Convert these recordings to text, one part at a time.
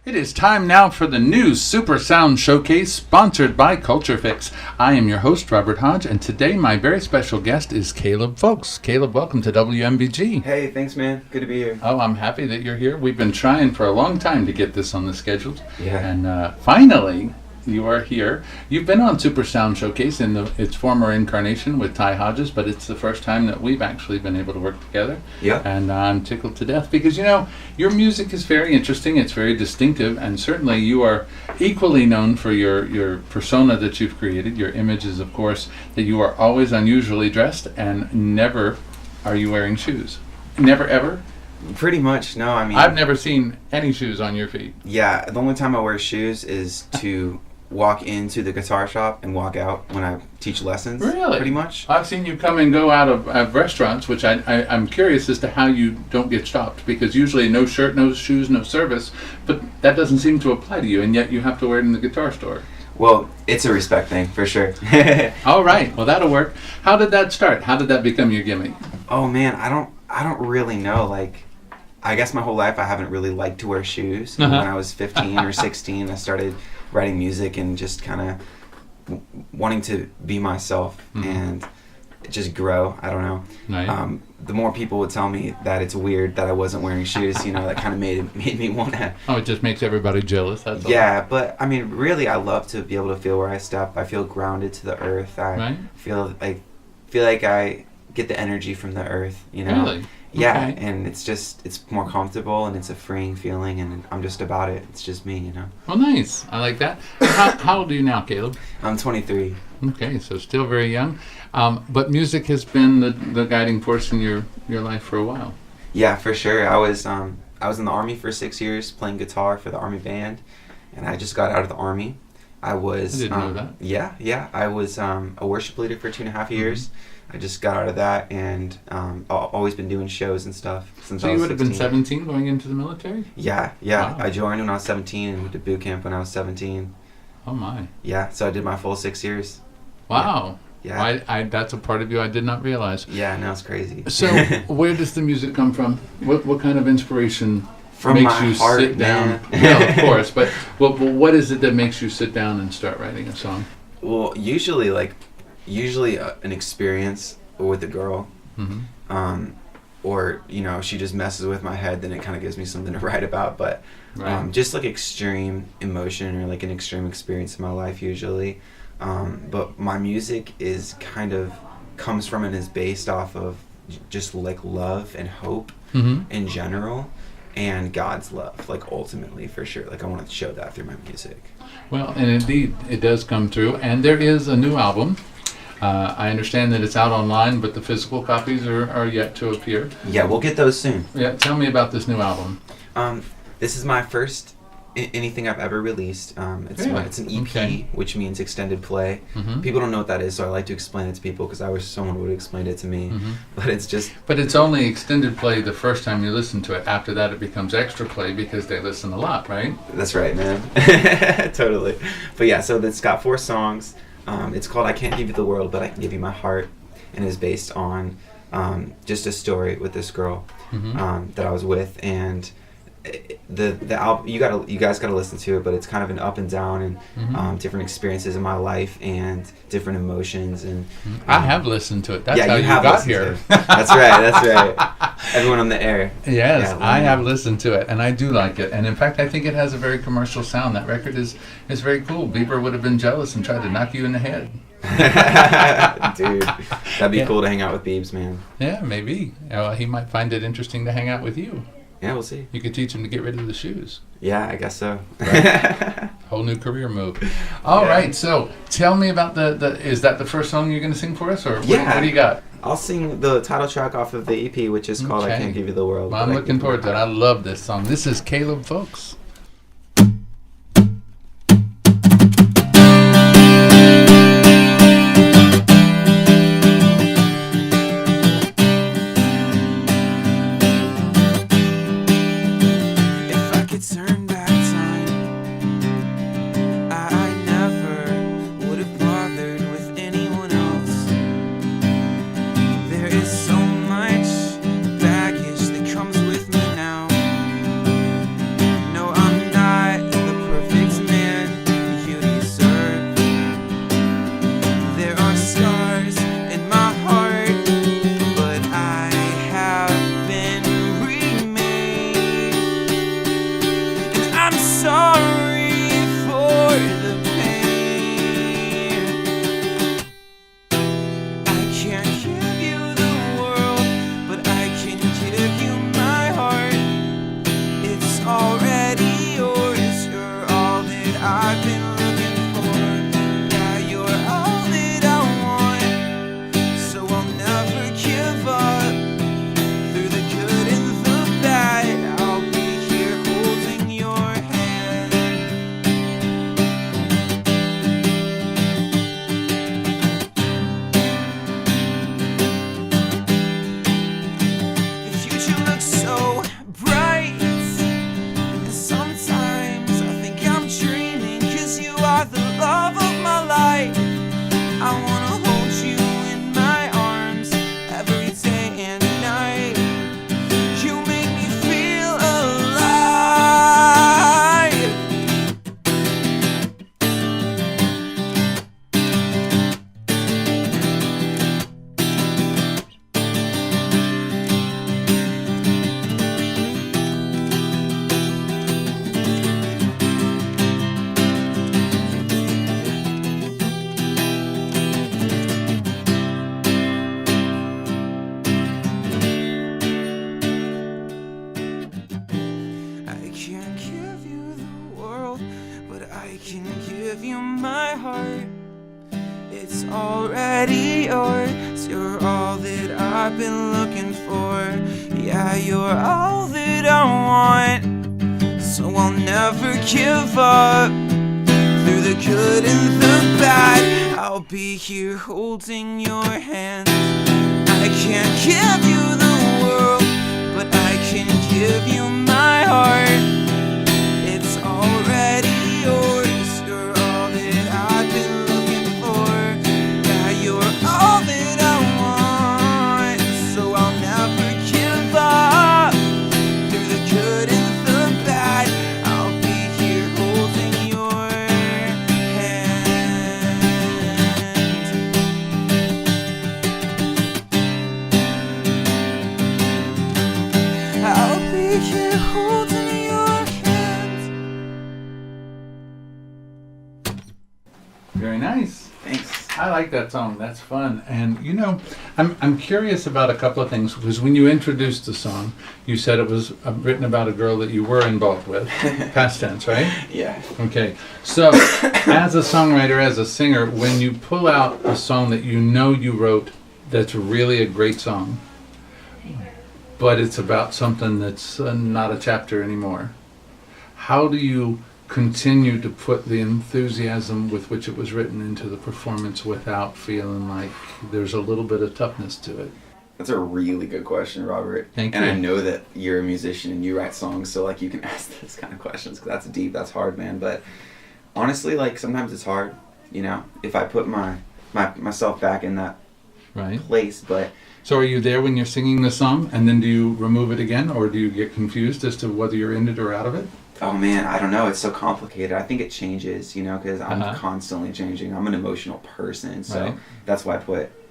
It is time now for the new Super Sound Showcase, sponsored by Culture Fix. I am your host, Robert Hodge, and today my very special guest is Caleb Folks. Caleb, welcome to WMBG. Hey, thanks, man. Good to be here. Oh, I'm happy that you're here. We've been trying for a long time to get this on the schedule. Yeah. And finally, you are here. You've been on Super Sound Showcase in its former incarnation with Ty Hodges, but it's the first time that we've actually been able to work together. Yeah. And I'm tickled to death because, your music is very interesting. It's very distinctive, and certainly you are equally known for your persona that you've created. Your image is, of course, that you are always unusually dressed and never are you wearing shoes. Never, ever? Pretty much, no. I've never seen any shoes on your feet. Yeah, the only time I wear shoes is to walk into the guitar shop and walk out when I teach lessons. Really? Pretty much. I've seen you come and go out of restaurants, which I'm curious as to how you don't get stopped, because usually no shirt, no shoes, no service, but that doesn't seem to apply to you, and yet you have to wear it in the guitar store. Well, it's a respect thing, for sure. All right, well, that'll work. How did that start? How did that become your gimmick? Oh, man, I don't really know. I guess my whole life I haven't really liked to wear shoes. Uh-huh. When I was 15 or 16, I started writing music and just kind of wanting to be myself and just grow. I don't know. Right. The more people would tell me that it's weird that I wasn't wearing shoes, that kind of made me want to. Oh, it just makes everybody jealous. That's all. Yeah, but really, I love to be able to feel where I step. I feel grounded to the earth. I feel like I get the energy from the earth. Really? Yeah, Okay. and it's more comfortable and it's a freeing feeling, and I'm just about it. It's just me. Well, nice. I like that. How old are you now, Caleb? I'm 23. Okay, so still very young. But music has been the guiding force in your life for a while. Yeah, for sure. I was in the Army for 6 years playing guitar for the Army band, and I just got out of the Army. I didn't know that. Yeah. I was a worship leader for 2.5 years. I just got out of that, and I've always been doing shows and stuff since I was 16. So you would have been 17 going into the military? Yeah. Wow. I joined when I was 17 and went to boot camp when I was 17. Oh, my. Yeah, so I did my full 6 years. Wow. Yeah. Well, that's a part of you I did not realize. Yeah, no, it's crazy. So where does the music come from? What kind of inspiration From makes my you heart, sit down? man. Yeah, of course. But what is it that makes you sit down and start writing a song? Well, usually an experience with a girl, or she just messes with my head, then it kind of gives me something to write about. But just extreme emotion or an extreme experience in my life usually. But my music is comes from and is based off of just love and hope in general, and God's love, ultimately, for sure. I want to show that through my music. Well, and indeed, it does come through. And there is a new album. I understand that it's out online, but the physical copies are yet to appear. Yeah, we'll get those soon. Yeah, tell me about this new album. This is my first anything I've ever released. It's an EP, which means extended play. People don't know what that is, so I like to explain it to people because I wish someone would have explained it to me. But it's only extended play the first time you listen to it. After that, it becomes extra play because they listen a lot, right? That's right, man. Totally. But yeah, so it's got 4 songs. It's called I Can't Give You the World, But I Can Give You My Heart, and is based on just a story with this girl that I was with, and the album, you guys gotta listen to it, but it's kind of an up and down and different experiences in my life and different emotions, and I have listened to it. That's how you have got here. That's right. Everyone on the air. Yes, I have listened to it, and I do like it. And in fact, I think it has a very commercial sound. That record is very cool. Bieber would have been jealous and tried to knock you in the head. Dude, that'd be cool to hang out with Biebs, man. Yeah, maybe. He might find it interesting to hang out with you. Yeah, we'll see. You could teach him to get rid of the shoes. Yeah, I guess so. Right. Whole new career move. All right, so tell me about is that the first song you're going to sing for us? Or what do you got? I'll sing the title track off of the EP, which is called I Can't Give You the World. Well, I'm looking forward to it. I love this song. This is Caleb Folks. So much baggage that comes with me now. No, I've been looking for. Yeah, you're all that I want, so I'll never give up. Through the good and the bad, I'll be here holding your hand. I can't give you the world, but I can give you my heart. It's already yours. You're all that I've been looking for. Yeah, you're all that I want, so I'll never give up. Through the good and the bad, I'll be here holding your hand. I'll be here holding your hand. Very nice. Thanks. I like that song. That's fun. And you know, I'm curious about a couple of things, because when you introduced the song, you said it was written about a girl that you were involved with. Past tense, right? Yeah. Okay. So, as a songwriter, as a singer, when you pull out a song that you know you wrote that's really a great song, but it's about something that's not a chapter anymore, how do you continue to put the enthusiasm with which it was written into the performance without feeling like there's a little bit of toughness to it? That's a really good question, Robert. Thank and you. I know that you're a musician and you write songs, so like you can ask those kind of questions, because that's deep, that's hard, man. But honestly, like sometimes it's hard, you know, if I put myself back in that Right. place. But So are you there when you're singing the song, and then do you remove it again, or do you get confused as to whether you're in it or out of it? oh man, I don't know, it's so complicated. I think it changes, you know, because I'm Uh-huh. constantly changing. I'm an emotional person, so Right. that's why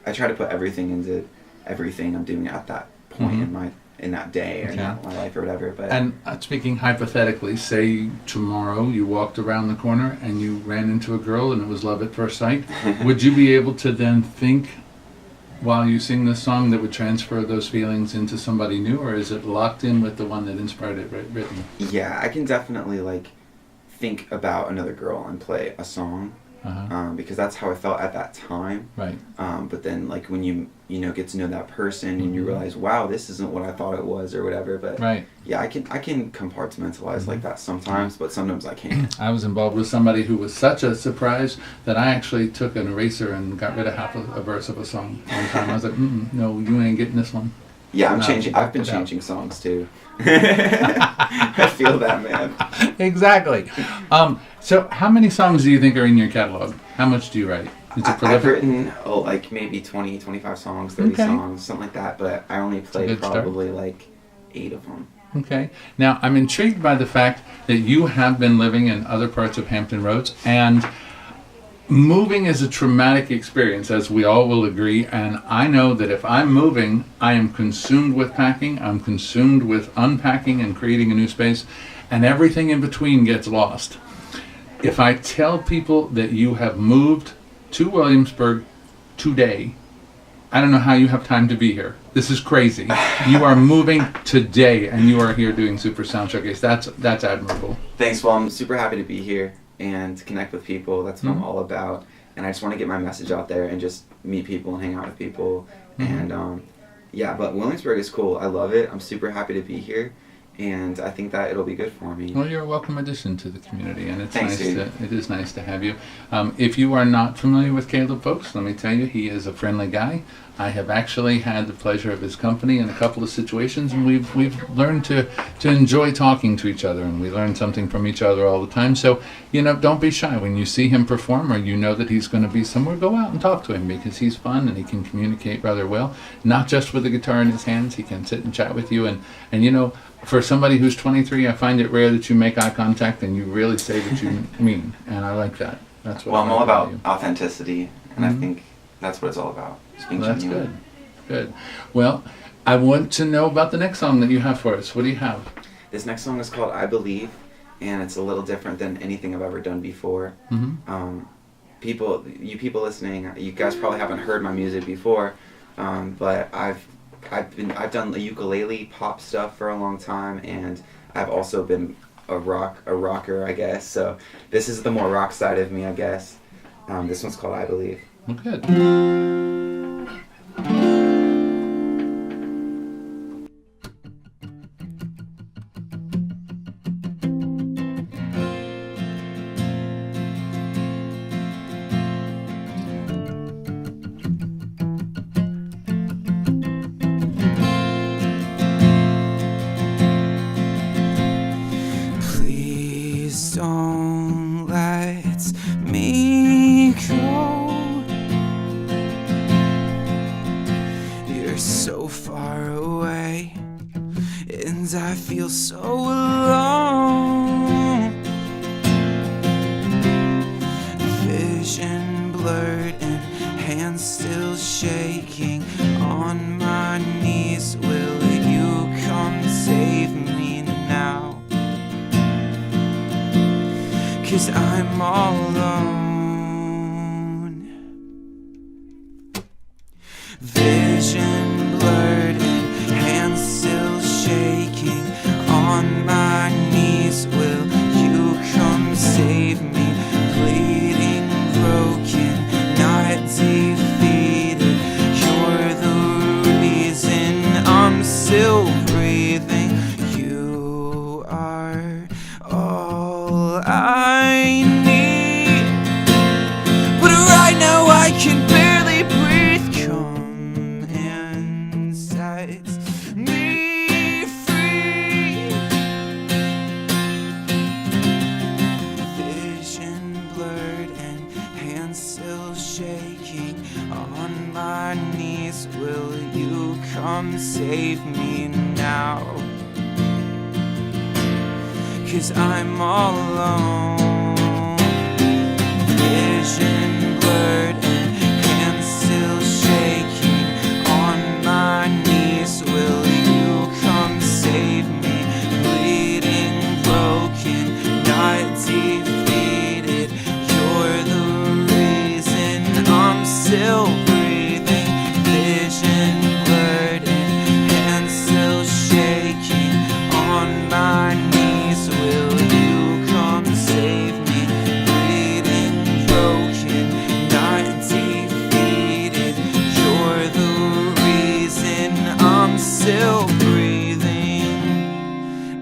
I try to put everything into everything I'm doing at that point Mhm. in that day or Okay. my life or whatever. But And speaking hypothetically, say tomorrow you walked around the corner and you ran into a girl and it was love at first sight, would you be able to then think while you sing this song that would transfer those feelings into somebody new, or is it locked in with the one that inspired it written? yeah, I can definitely like think about another girl and play a song, Uh-huh. because that's how I felt at that time. Right. But then like when you know get to know that person and you Mhm. realize, wow, this isn't what I thought it was or whatever. But Right. yeah, I can compartmentalize like that sometimes, but sometimes I can't. I was involved with somebody who was such a surprise that I actually took an eraser and got rid of half a verse of a song one time. I was like, no, you ain't getting this one. Yeah, I'm No, changing. I've been it out. changing songs too. I feel that, man. Exactly. So how many songs do you think are in your catalog? How much do you write? Is it I've prolific? written like maybe 20, 25 songs, 30 Okay. songs, something like that. But I only played good start. probably like 8 of them. Okay. Now, I'm intrigued by the fact that you have been living in other parts of Hampton Roads, and moving is a traumatic experience, as we all will agree. And I know that if I'm moving, I am consumed with packing, I'm consumed with unpacking and creating a new space, and everything in between gets lost. If I tell people that you have moved to Williamsburg today, I don't know how you have time to be here. This is crazy. You are moving today, and you are here doing Super Sound Showcase. That's admirable. Thanks. Well, I'm super happy to be here and to connect with people. That's what Mhm. I'm all about. And I just want to get my message out there and just meet people and hang out with people. Mhm. And yeah, but Williamsburg is cool. I love it. I'm super happy to be here. And I think that it'll be good for me. Well, you're a welcome addition to the community, and it's Thanks, nice. dude. It is nice to have you. If you are not familiar with Caleb, folks, let me tell you, he is a friendly guy. I have actually had the pleasure of his company in a couple of situations, and we've learned to enjoy talking to each other, and we learn something from each other all the time. So, you know, don't be shy when you see him perform, or you know that he's going to be somewhere. Go out and talk to him, because he's fun and he can communicate rather well. Not just with the guitar in his hands, he can sit and chat with you, and you know. For somebody who's 23, I find it rare that you make eye contact and you really say what you mean, and I like that. That's what Well, I I'm like all about you. authenticity, and I Mhm. think that's what it's all about. Just being Well, that's genuine. good. Good. Well, I want to know about the next song that you have for us. What do you have? This next song is called I Believe, and it's a little different than anything I've ever done before. Mm-hmm. You people listening, you guys probably haven't heard my music before, but I've done the ukulele pop stuff for a long time, and I've also been a rocker, I guess. So this is the more rock side of me, I guess. This one's called I Believe. Well, good. You're so far away, and I feel so alone. Vision blurred and hands still shaking. On my knees, will you come save me now? 'Cause I'm all alone. Vision blurred and hands still shaking. On my knees, will you come save me? Bleeding, broken, not defeated. You're the reason I'm still breathing. You are all I need. But right now I can barely breathe. Come and set me free. Vision blurred and hands still shaking. On my knees, will you come save me now? 'Cause I'm all alone. Vision blurred and hands still shaking. On my knees, will you come save me? Bleeding, broken, not defeated. You're the reason I'm still breathing. Vision blurred and hands still shaking. On my knees, will you come save me? Bleeding, broken, not defeated. You're the reason I'm still breathing.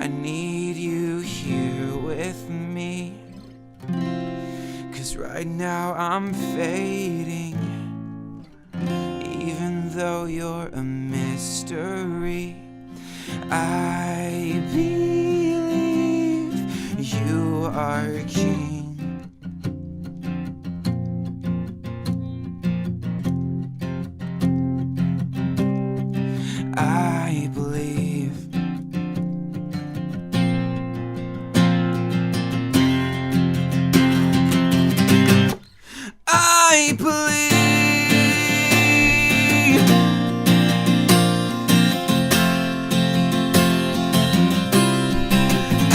I need you here with me. 'Cause right now I'm fading. Even though you're a mystery, I believe you are king. I believe. I believe.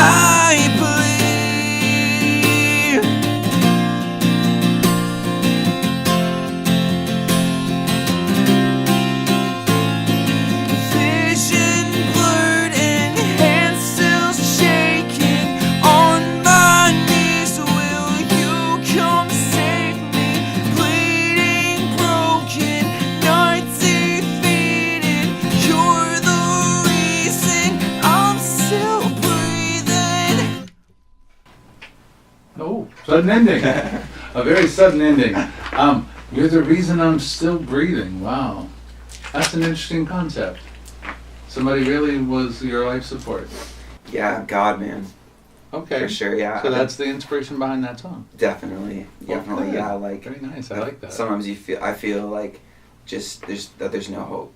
I believe. Vision blurred and hands still shaking. On my knees, will you come save me? Bleeding, broken, not defeated. You're the reason I'm still breathing. Oh, sudden ending. A very sudden ending. You're the reason I'm still breathing. Wow. That's an interesting concept. Somebody really was your life support. Yeah, God, man. Okay. For sure, yeah. So that's the inspiration behind that song. Definitely. Definitely, Okay. yeah. Like, Very nice. I like that. sometimes I feel like just there's no hope,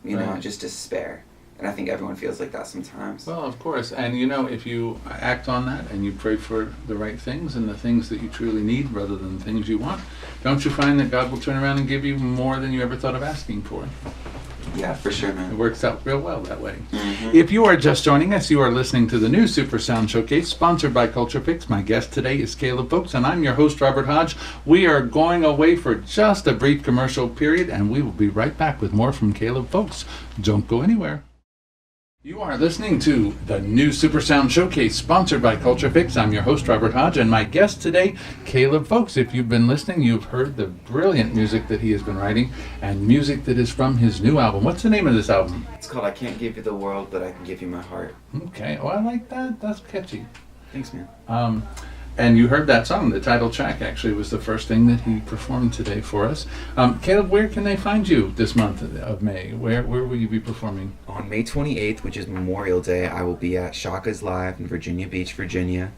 you know, Right. just despair. And I think everyone feels like that sometimes. Well, of course. And you know, if you act on that and you pray for the right things and the things that you truly need rather than the things you want, don't you find that God will turn around and give you more than you ever thought of asking for? Yeah, for sure, It man. works out real well that way. Mhm. If you are just joining us, you are listening to the new Super Sound Showcase, sponsored by Culture Fix. My guest today is Caleb Folks, and I'm your host, Robert Hodge. We are going away for just a brief commercial period, and we will be right back with more from Caleb Folks. Don't go anywhere. You are listening to the new Super Sound Showcase, sponsored by Culture Fix. I'm your host, Robert Hodge, and my guest today, Caleb Folks. If you've been listening, you've heard the brilliant music that he has been writing, and music that is from his new album. What's the name of this album? It's called I Can't Give You the World, But I Can Give You My Heart. Okay, well, I like that. That's catchy. Thanks, man. And you heard that song. The title track actually was the first thing that he performed today for us. Caleb, where can they find you this month of May? Where will you be performing? On May 28th, which is Memorial Day, I will be at Shaka's Live in Virginia Beach, Virginia.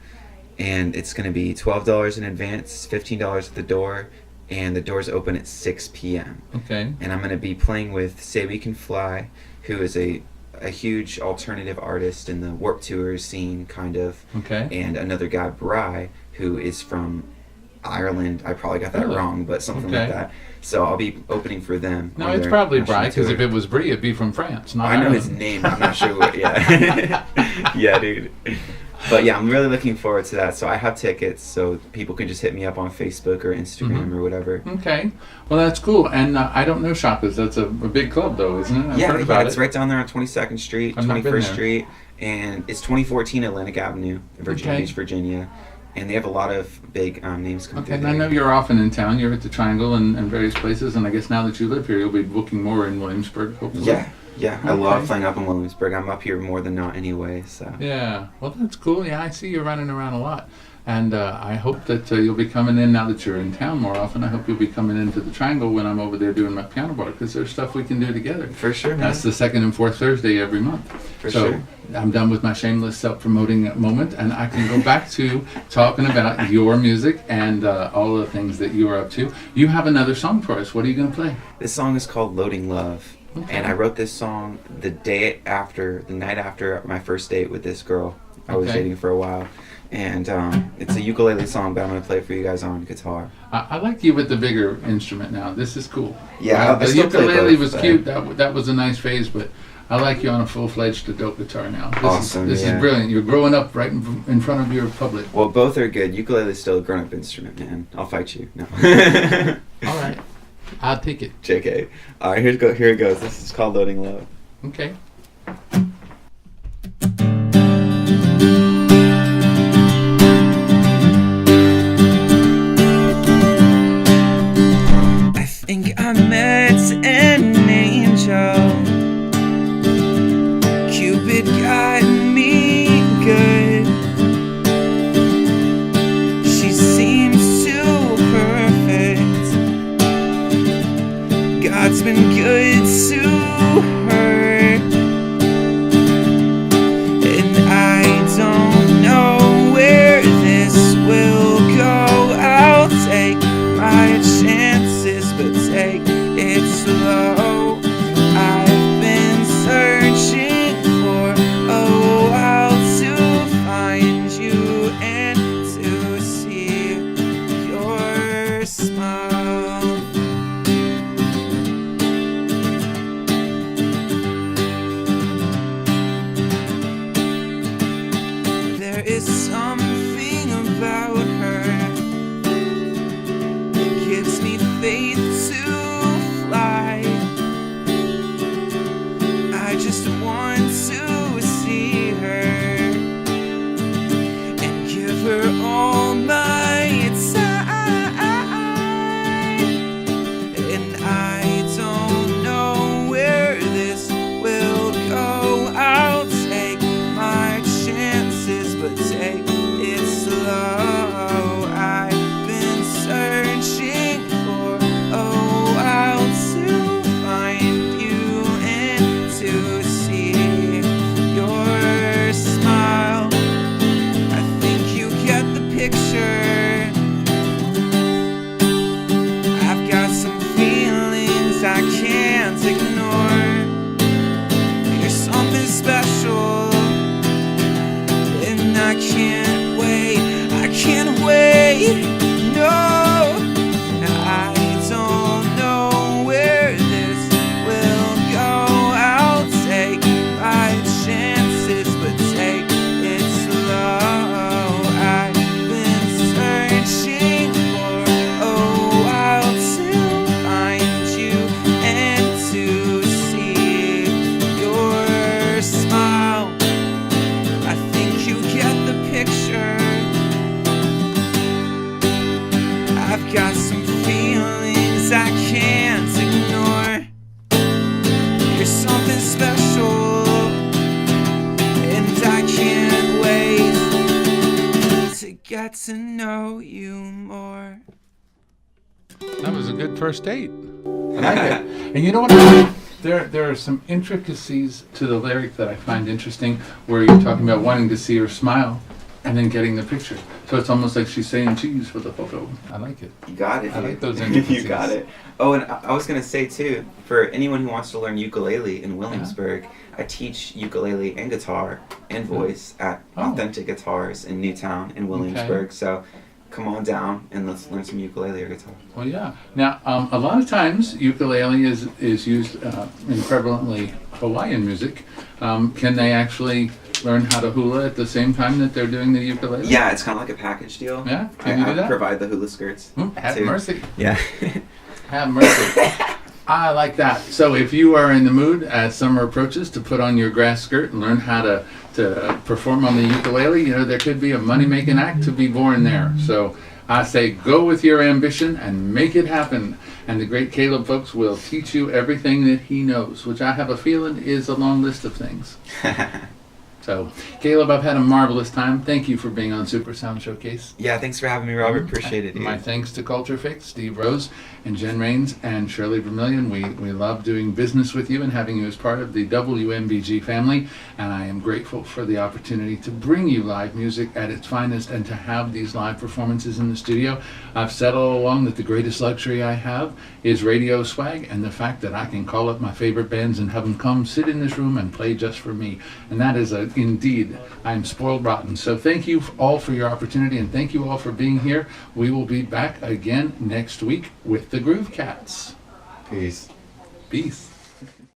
And it's going to be $12 in advance, $15 at the door. and the doors open at 6 p.m. Okay. And I'm going to be playing with Say We Can Fly, who is a huge alternative artist in the Warped Tour scene, kind of. Okay. And another guy, Bry, who is from Ireland. I probably got that Really? wrong, but something Okay. like that. So I'll be opening for them. No, on it's their probably national Bry, because tour. if it was Brie, it'd be from France, not I know his Ireland. name. I'm not sure what. Yeah, yeah, dude. But yeah, I'm really looking forward to that. So I have tickets, so people can just hit me up on Facebook or Instagram or whatever. Okay. Well, that's cool. And I don't know Shaka's. That's a big club, though, isn't it? I've heard about It's it. right down there on 22nd Street, I've not been 21st there. Street, and it's 2014 Atlantic Avenue in Virginia Okay. Beach, Virginia. And they have a lot of big names come Okay, through and I there. know you're often in town. You're at the Triangle and various places, and I guess now that you live here, you'll be booking more in Williamsburg, hopefully. Yeah. I Okay. love playing up in Williamsburg. I'm up here more than not anyway, so. Yeah, well, that's cool. Yeah, I see you running around a lot. And I hope that you'll be coming in now that you're in town more often. I hope you'll be coming into the Triangle when I'm over there doing my piano bar, because there's stuff we can do together. For sure, man. That's the second and fourth Thursday every month. For so sure. I'm done with my shameless self-promoting moment, and I can go back to talking about your music and all the things that you are up to. You have another song for us. What are you going to play? This song is called Loading Love. Okay. And I wrote this song the night after my first date with this girl I was Okay. dating for a while. And it's a ukulele song, but I'm going to play it for you guys on guitar. I like you with the bigger instrument now. This is cool. Yeah, I the still play ukulele both, was but- cute. That was a nice phase, but I like you on a full-fledged adult guitar now. Awesome, This yeah. is brilliant. You're growing up right in front of your public. Well, both are good. Ukulele is still a grown-up instrument, man. I'll fight you. No. All right, I'll take it. JK. All right, here it goes. This is called Loading Love. Okay. I think I met an angel. Cupid got me good. She seems too perfect. God's been good to her. And I don't know where this will go. I'll take my chances, but take it slow. I've been searching for a while to find you and to see your smile. There is something about her that gives me faith to fly. I just want to see her and give her all my time. And I don't know where this will go. I'll take my chances, but take it slow. I've been searching for a while to find you and to see your smile. I think you get the picture. I've got some feelings I can't ignore. You're something special, and I can't wait. I can't wait. No, I don't know where this will go. I'll take my chances, but take it slow. I've been searching for a while to find you and to see your smile. I think you get the picture. I've got some feelings I can't ignore. You're something special, and I can't wait to get to know you more. That was a good first date. I like it. And you know what? There are some intricacies to the lyric that I find interesting, where you're talking about wanting to see her smile. and then getting the picture. So it's almost like she's saying cheese for the photo. I like it. You got it. I like dude. those intricacies. You got it. Oh, and I was gonna say too, for anyone who wants to learn ukulele in Williamsburg, I teach ukulele and guitar and voice at Oh. Authentic Guitars in Newtown in Williamsburg. So come on down and let's learn some ukulele or guitar. Well, yeah. Now, a lot of times ukulele is used in prevalently Hawaiian music. Can they actually learn how to hula at the same time that they're doing the ukulele? Yeah, it's kind of like a package deal. Yeah? Can you do I that? provide the hula skirts. Have too. mercy. Yeah. Have mercy. I like that. So if you are in the mood as summer approaches to put on your grass skirt and learn how to perform on the ukulele, you know, there could be a money-making act to be born there. So I say go with your ambition and make it happen. And the great Caleb, folks, will teach you everything that he knows, which I have a feeling is a long list of things. So, Caleb, I've had a marvelous time. Thank you for being on Super Sound Showcase. Yeah, thanks for having me, Robert. Appreciate it, dude. My thanks to Culture Fix, Steve Rose, and Jen Rains, and Shirley Vermillion. We love doing business with you and having you as part of the WMBG family, and I am grateful for the opportunity to bring you live music at its finest and to have these live performances in the studio. I've said all along that the greatest luxury I have is radio swag and the fact that I can call up my favorite bands and have them come sit in this room and play just for me. And that is indeed, I'm spoiled rotten. So thank you all for your opportunity, and thank you all for being here. We will be back again next week with the Groove Cats. Peace. Peace.